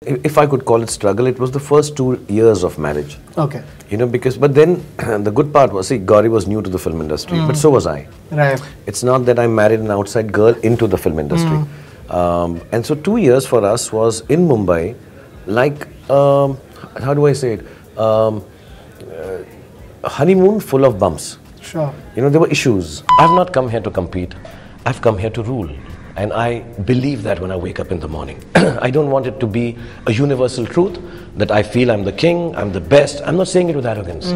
If I could call it struggle, it was the first 2 years of marriage. Okay. But then the good part was, see, Gauri was new to the film industry, but so was I. Right. It's not that I married an outside girl into the film industry. And so 2 years for us was in Mumbai, like, how do I say it? A honeymoon full of bumps. Sure. There were issues. I've not come here to compete. I've come here to rule. And I believe that when I wake up in the morning. I don't want it to be a universal truth that I feel I'm the king, I'm the best. I'm not saying it with arrogance.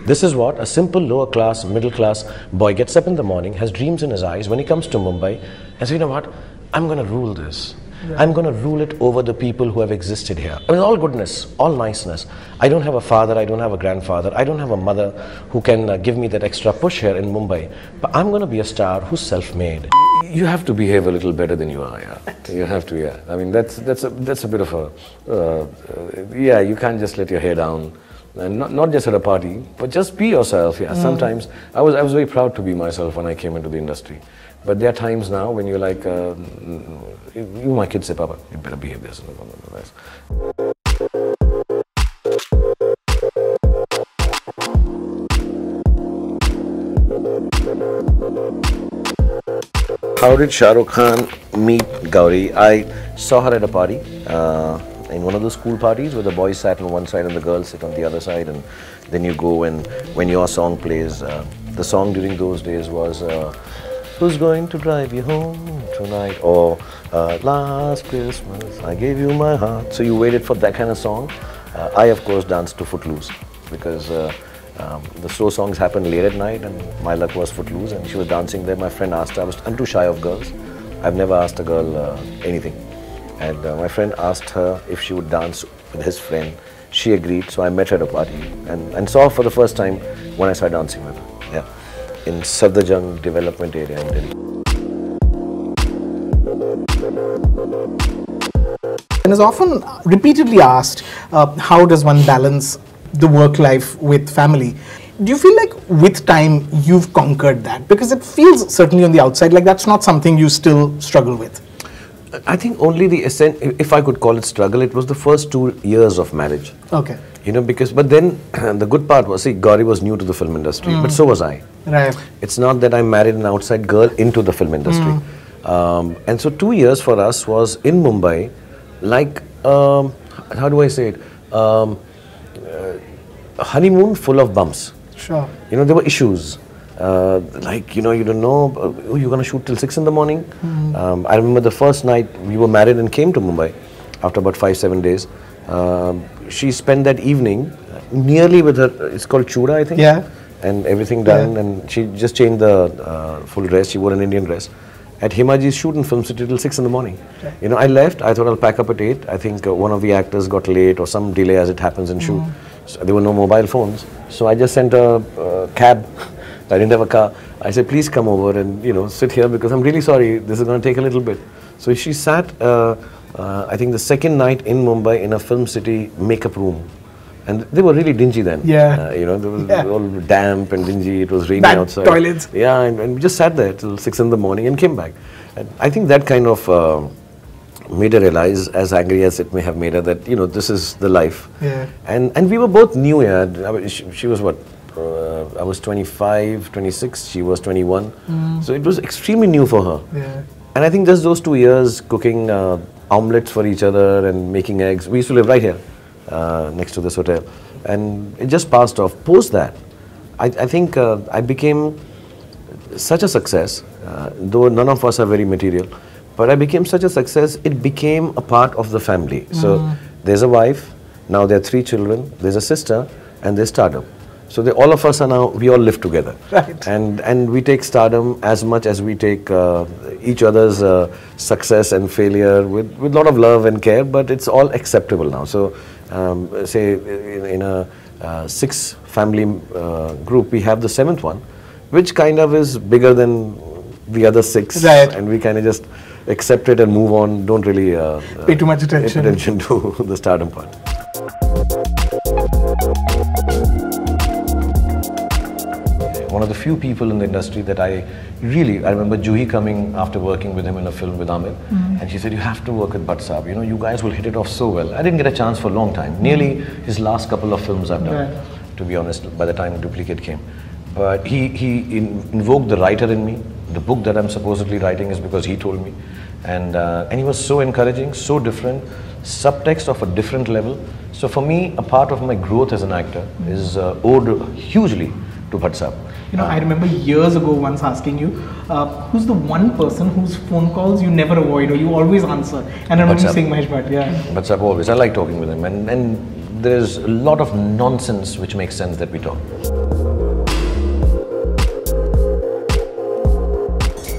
This is what a simple lower class, middle class boy gets up in the morning, has dreams in his eyes when he comes to Mumbai and says, you know what, I'm going to rule this. Yeah. I'm going to rule it over the people who have existed here. With all goodness, all niceness. I don't have a father, I don't have a grandfather, I don't have a mother who can give me that extra push here in Mumbai. But I'm going to be a star who's self-made. You have to behave a little better than you are, yeah. You have to, yeah. I mean, that's a bit of a, yeah, you can't just let your hair down. And not just at a party, but just be yourself, yeah. Sometimes, I was very proud to be myself when I came into the industry. But there are times now when you're like, you my kids say, Papa, you better behave this. How did Shah Rukh Khan meet Gauri? I saw her at a party, in one of the school parties where the boys sat on one side and the girls sit on the other side, and then you go and when your song plays, the song during those days was Who's Going to Drive You Home Tonight, or Last Christmas I Gave You My Heart. So you waited for that kind of song. I of course danced to Footloose because the slow songs happened late at night and my luck was Footloose, and she was dancing there. My friend asked her, I'm too shy of girls. I've never asked a girl anything. And my friend asked her if she would dance with his friend. She agreed, so I met her at a party and saw her for the first time when I started dancing with her. Yeah, in Safdarjung development area in Delhi. And is often repeatedly asked, how does one balance the work life with family? Do you feel like with time you've conquered that? Because it feels certainly on the outside like that's not something you still struggle with. I think only the essence, if I could call it struggle, it was the first 2 years of marriage. Okay. But then the good part was, see, Gauri was new to the film industry, but so was I. Right. It's not that I married an outside girl into the film industry. And so 2 years for us was in Mumbai, like, how do I say it? A honeymoon full of bumps. Sure. There were issues. Like, you don't know, you're going to shoot till 6 in the morning. I remember the first night we were married and came to Mumbai after about 5-7 days. She spent that evening nearly with her, it's called Chuda, I think. Yeah. And everything done, and she just changed the full dress. She wore an Indian dress. At Himaji's shoot in Film City till 6 in the morning. Okay. I left, I thought I'll pack up at 8. I think one of the actors got late or some delay as it happens in shoot. So there were no mobile phones. So I just sent a cab. I didn't have a car. I said, please come over and, sit here because I'm really sorry. This is going to take a little bit. So she sat, I think the second night in Mumbai in a Film City makeup room. And they were really dingy then. Yeah. There was all damp and dingy. It was raining Bad outside. Toilets. Yeah, and we just sat there till 6 in the morning and came back. And I think that kind of made her realize, as angry as it may have made her, that, this is the life. Yeah. And we were both new here. She was what? I was 25, 26, she was 21. So it was extremely new for her. Yeah. And I think just those 2 years cooking omelets for each other and making eggs. We used to live right here, next to this hotel. And it just passed off. Post that, I think I became such a success, though none of us are very material, but I became such a success, it became a part of the family. So there's a wife, now there are 3 children, there's a sister, and there's stardom. So all of us are now, we all live together. Right. And we take stardom as much as we take each other's success and failure with a lot of love and care, but it's all acceptable now. So say in a 6 family group, we have the 7th one, which kind of is bigger than the other 6. Right. And we kind of just accept it and move on, don't really pay too much attention to the stardom part. one of the few people in the industry that I remember Juhi coming after working with him in a film with Amir, and she said, you have to work with Bhatt Saab, you know, you guys will hit it off so well. I didn't get a chance for a long time, nearly his last couple of films I've done, to be honest, by the time Duplicate came. But he invoked the writer in me. The book that I'm supposedly writing is because he told me. And he was so encouraging, so different, subtext of a different level. So for me, a part of my growth as an actor is owed hugely to Bhatt Saab. You know, I remember years ago once asking you, who's the one person whose phone calls you never avoid or you always answer? And I remember you saying Mahesh Bhatt, Bhatt Saab always. I like talking with him. And there's a lot of nonsense which makes sense that we talk.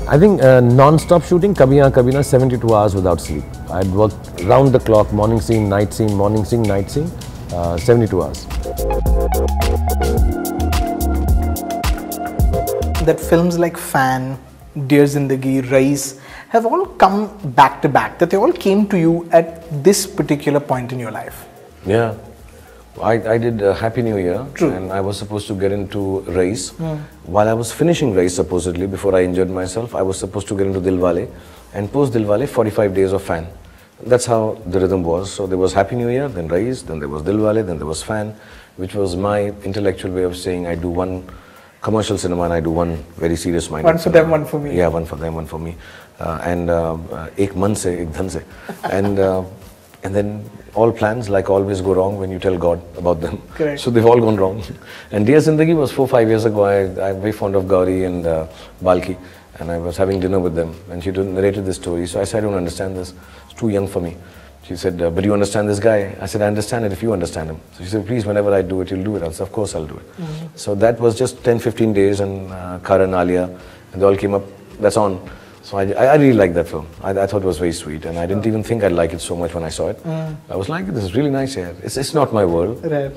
I think non-stop shooting, Kabhi Haan Kabhi Na, 72 hours without sleep. I'd work round the clock, morning scene, night scene, morning scene, night scene, 72 hours. That films like Fan, Dear Zindagi, Rais have all come back to back, that they all came to you at this particular point in your life. Yeah. I did Happy New Year. True. And I was supposed to get into Rais. While I was finishing Rais, supposedly, before I injured myself, I was supposed to get into Dilwale, and post Dilwale, 45 days of Fan. That's how the rhythm was. So there was Happy New Year, then Rais, then there was Dilwale, then there was Fan, which was my intellectual way of saying I do one commercial cinema and I do one very serious minded. One for them, one for me. Yeah, one for them, one for me. Ek man se, ek dhan se. And then all plans, like always, go wrong when you tell God about them. Correct. So they've all gone wrong. And Dear Zindagi was 4-5 years ago. I'm very fond of Gauri and Balki, and I was having dinner with them, and she narrated this story. So I said, I don't understand this. It's too young for me. She said, but you understand this guy? I said, I understand it if you understand him. So she said, please, whenever I do it, you'll do it. I said, of course I'll do it. So that was just 10-15 days, and Karan, Alia, and they all came up. That's on. So I really liked that film. I thought it was very sweet, and I didn't even think I'd like it so much when I saw it. I was like, this is really nice here. It's not my world. Right.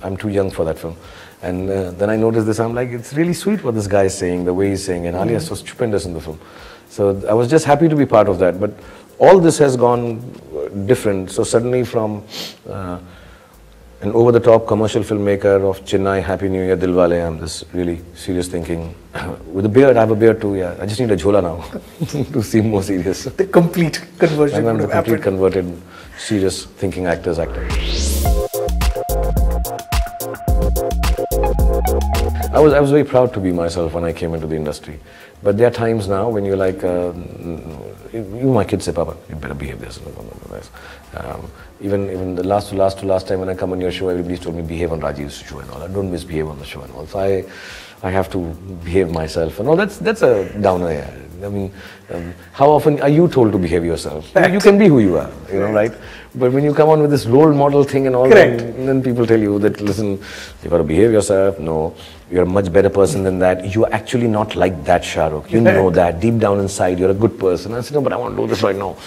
I'm too young for that film. And then I noticed this, I'm like, it's really sweet what this guy is saying, the way he's saying, and Alia is so stupendous in the film. So I was just happy to be part of that. But all this has gone different. So suddenly from an over-the-top commercial filmmaker of Chennai, Happy New Year, Dilwale, I'm this really serious thinking. With a beard, I have a beard too, yeah. I just need a jhola now to seem more serious. The complete conversion. I'm the complete converted, serious thinking actor's actor. I was very proud to be myself when I came into the industry. But there are times now when you're like, you my kids say, Papa, you better behave this. Even the last time when I come on your show, everybody's told me behave on Rajiv's show and all. I don't misbehave on the show and all. So I have to behave myself and all. That's a downer. Yeah. I mean, how often are you told to behave yourself? You can be who you are, you know, right? But when you come on with this role model thing and all, then people tell you that, listen, you got to behave yourself. No, you're a much better person than that. You're actually not like that, Shah Rukh. You know that. Deep down inside, you're a good person. I said, no, but I want to do this right now.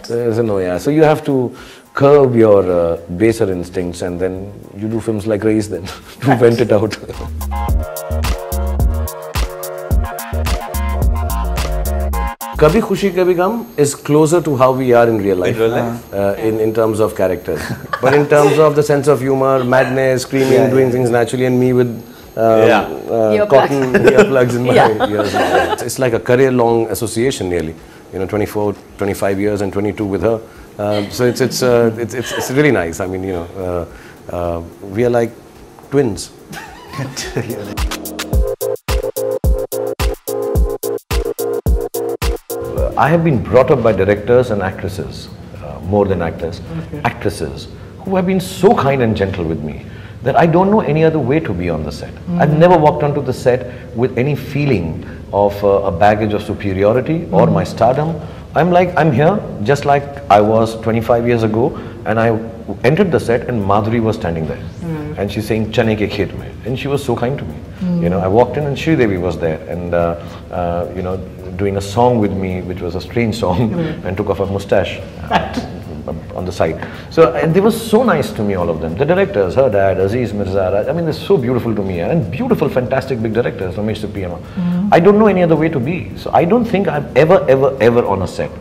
So I said, no, yeah. So you have to curb your baser instincts, and then you do films like Rais then to vent it out. Kabhi Khushi Kabhi Gham is closer to how we are in real life, in terms of characters. But in terms of the sense of humor, madness, screaming, doing things naturally, and me with cotton earplugs in my ears. It's like a career-long association nearly. You know, 24, 25 years and 22 with her. So it's really nice. I mean, you know, we are like twins. I have been brought up by directors and actresses, more than actors, actresses, who have been so kind and gentle with me that I don't know any other way to be on the set. I've never walked onto the set with any feeling of a baggage of superiority or my stardom. I'm here just like I was 25 years ago, and I entered the set and Madhuri was standing there. And she's saying, Chane ke khet mein. And she was so kind to me. You know, I walked in and Sridevi was there, and you know, doing a song with me, which was a strange song, and took off a mustache on the side. So they were so nice to me, all of them. The directors, her dad, Aziz Mirza, I mean, they're so beautiful to me, and beautiful, fantastic big directors, Ramesh Suppiyama. I don't know any other way to be. So I don't think I'm ever on a set.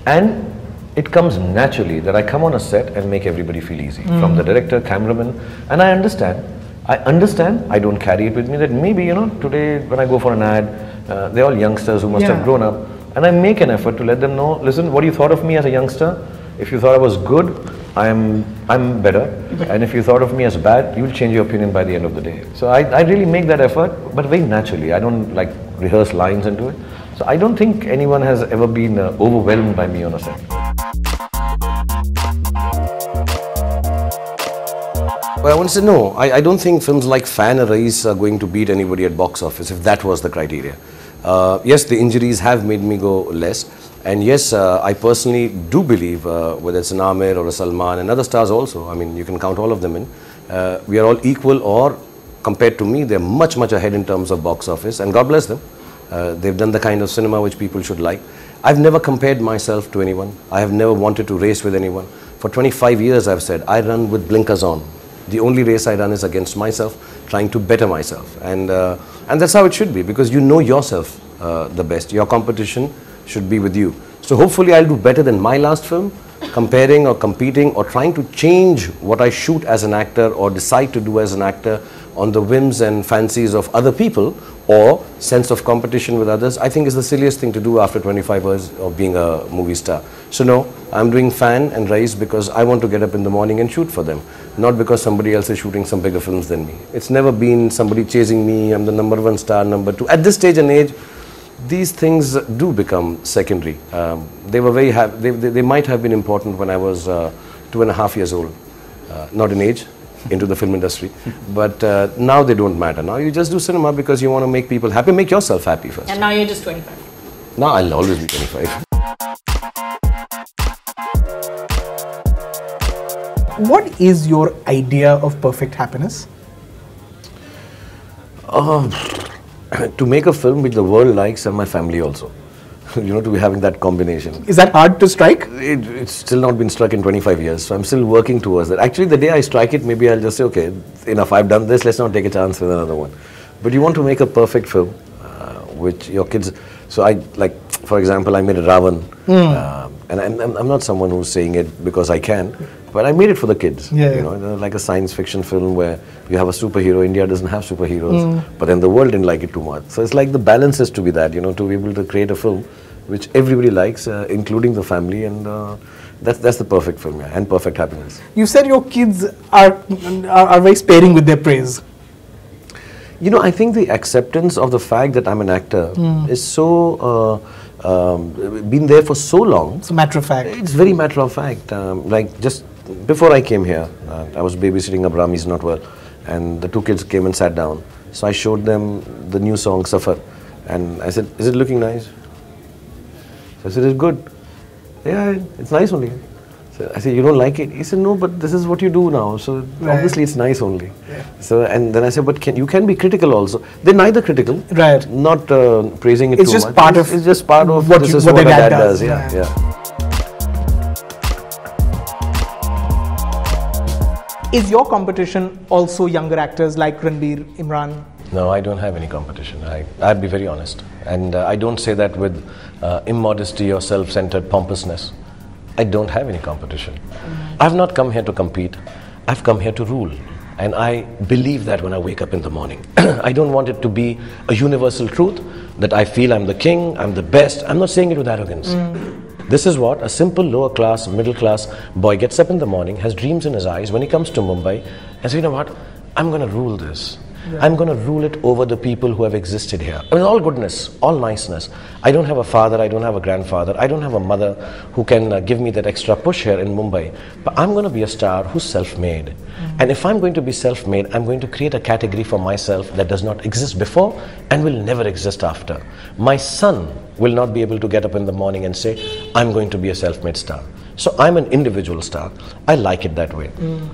And it comes naturally that I come on a set and make everybody feel easy. From the director, cameraman, and I understand. I understand, I don't carry it with me, that maybe, today when I go for an ad, they're all youngsters who must have grown up, and I make an effort to let them know, listen, what you thought of me as a youngster, if you thought I was good, I'm better, and if you thought of me as bad, you'll change your opinion by the end of the day. So I really make that effort, but very naturally. I don't like rehearse lines into it. So I don't think anyone has ever been overwhelmed by me on a set. Well, I want to say no. I don't think films like Fan or Raees are going to beat anybody at box office if that was the criteria. Yes, the injuries have made me go less. And yes, I personally do believe, whether it's an Aamir or a Salman and other stars also, I mean, you can count all of them in, we are all equal, or compared to me, they're much, much ahead in terms of box office, and God bless them. They've done the kind of cinema which people should like. I've never compared myself to anyone. I have never wanted to race with anyone. For 25 years, I've said, I run with blinkers on. The only race I run is against myself, trying to better myself. And that's how it should be, because you know yourself the best. Your competition should be with you. So hopefully I'll do better than my last film, comparing or competing or trying to change what I shoot as an actor or decide to do as an actor on the whims and fancies of other people or sense of competition with others, I think is the silliest thing to do after 25 years of being a movie star. So no, I'm doing Fan and Raees because I want to get up in the morning and shoot for them, not because somebody else is shooting some bigger films than me. It's never been somebody chasing me, I'm the #1 star, #2. At this stage and age, these things do become secondary. They were they might have been important when I was 2.5 years old, not in age, into the film industry, but now they don't matter. Now you just do cinema because you want to make people happy, make yourself happy first. And now you're just 25. Now I'll always be 25. What is your idea of perfect happiness? To make a film which the world likes and my family also. To be having that combination. Is that hard to strike? It's still not been struck in 25 years, so I'm still working towards that. Actually, the day I strike it, maybe I'll just say, okay, enough, I've done this, let's not take a chance with another one. But you want to make a perfect film, which your kids... So for example, I made a Ravan, and I'm not someone who's saying it because I can, but I made it for the kids. Like a science fiction film where you have a superhero. India doesn't have superheroes, but then the world didn't like it too much. So it's like the balance is to be that, to be able to create a film which everybody likes, including the family, and that's the perfect film, and perfect happiness. You said your kids are very sparing with their praise. I think the acceptance of the fact that I'm an actor is so... been there for so long. It's a matter of fact. It's very matter of fact. Like just before I came here, I was babysitting Abraham, he's not well, and the two kids came and sat down. So I showed them the new song, Safar, and I said, is it looking nice? So I said, it's good. Yeah, it's nice only. So I said, you don't like it? He said, no, but this is what you do now, so obviously it's nice only. So, and then I said, but you can be critical also. They're neither critical, not praising it too much. It's just part of what this is what their dad does. Yeah. Is your competition also younger actors like Ranbir, Imran? No, I don't have any competition. I'd be very honest. And I don't say that with immodesty or self-centered pompousness. I don't have any competition. I've not come here to compete. I've come here to rule. And I believe that when I wake up in the morning. I don't want it to be a universal truth that I feel I'm the king, I'm the best. I'm not saying it with arrogance. This is what a simple lower class, middle class boy gets up in the morning, has dreams in his eyes when he comes to Mumbai and says, you know what, I'm going to rule this. I'm going to rule it over the people who have existed here. With all goodness, all niceness. I don't have a father, I don't have a grandfather, I don't have a mother who can give me that extra push here in Mumbai. But I'm going to be a star who's self-made. And if I'm going to be self-made, I'm going to create a category for myself that does not exist before and will never exist after. My son will not be able to get up in the morning and say, I'm going to be a self-made star. So I'm an individual star. I like it that way.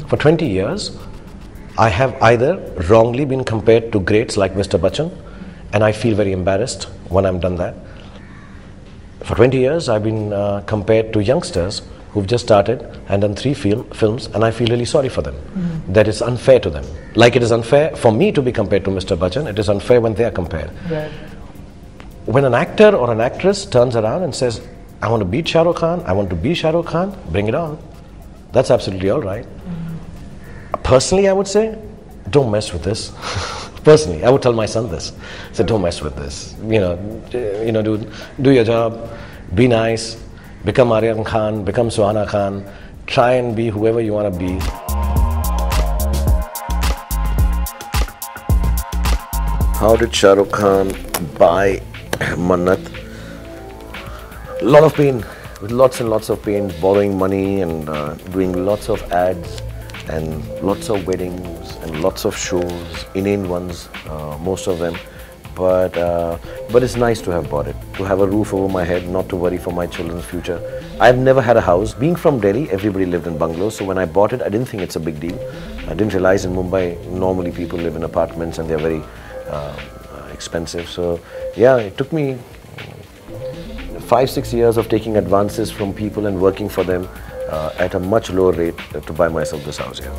For 20 years, I have either wrongly been compared to greats like Mr. Bachchan, and I feel very embarrassed when I'm done that. For 20 years, I've been compared to youngsters who've just started and done 3 films, and I feel really sorry for them. That it's unfair to them. Like it is unfair for me to be compared to Mr. Bachchan, it is unfair when they are compared. When an actor or an actress turns around and says, I want to beat Shah Rukh Khan, I want to be Shah Rukh Khan, bring it on. That's absolutely all right. Personally, I would say, don't mess with this. Personally, I would tell my son this. I said, don't mess with this. Do your job, be nice, become Aryan Khan, become Suhana Khan, try and be whoever you want to be. How did Shah Rukh Khan buy Mannat? A lot of pain, with lots and lots of pain, borrowing money and doing lots of ads and lots of weddings and lots of shows, inane ones, most of them. But it's nice to have bought it, to have a roof over my head, not to worry for my children's future. I've never had a house. Being from Delhi, everybody lived in bungalows, so when I bought it, I didn't think it's a big deal. I didn't realize in Mumbai, normally people live in apartments and they're very expensive. So yeah, it took me 5-6 years of taking advances from people and working for them at a much lower rate to buy myself this house here.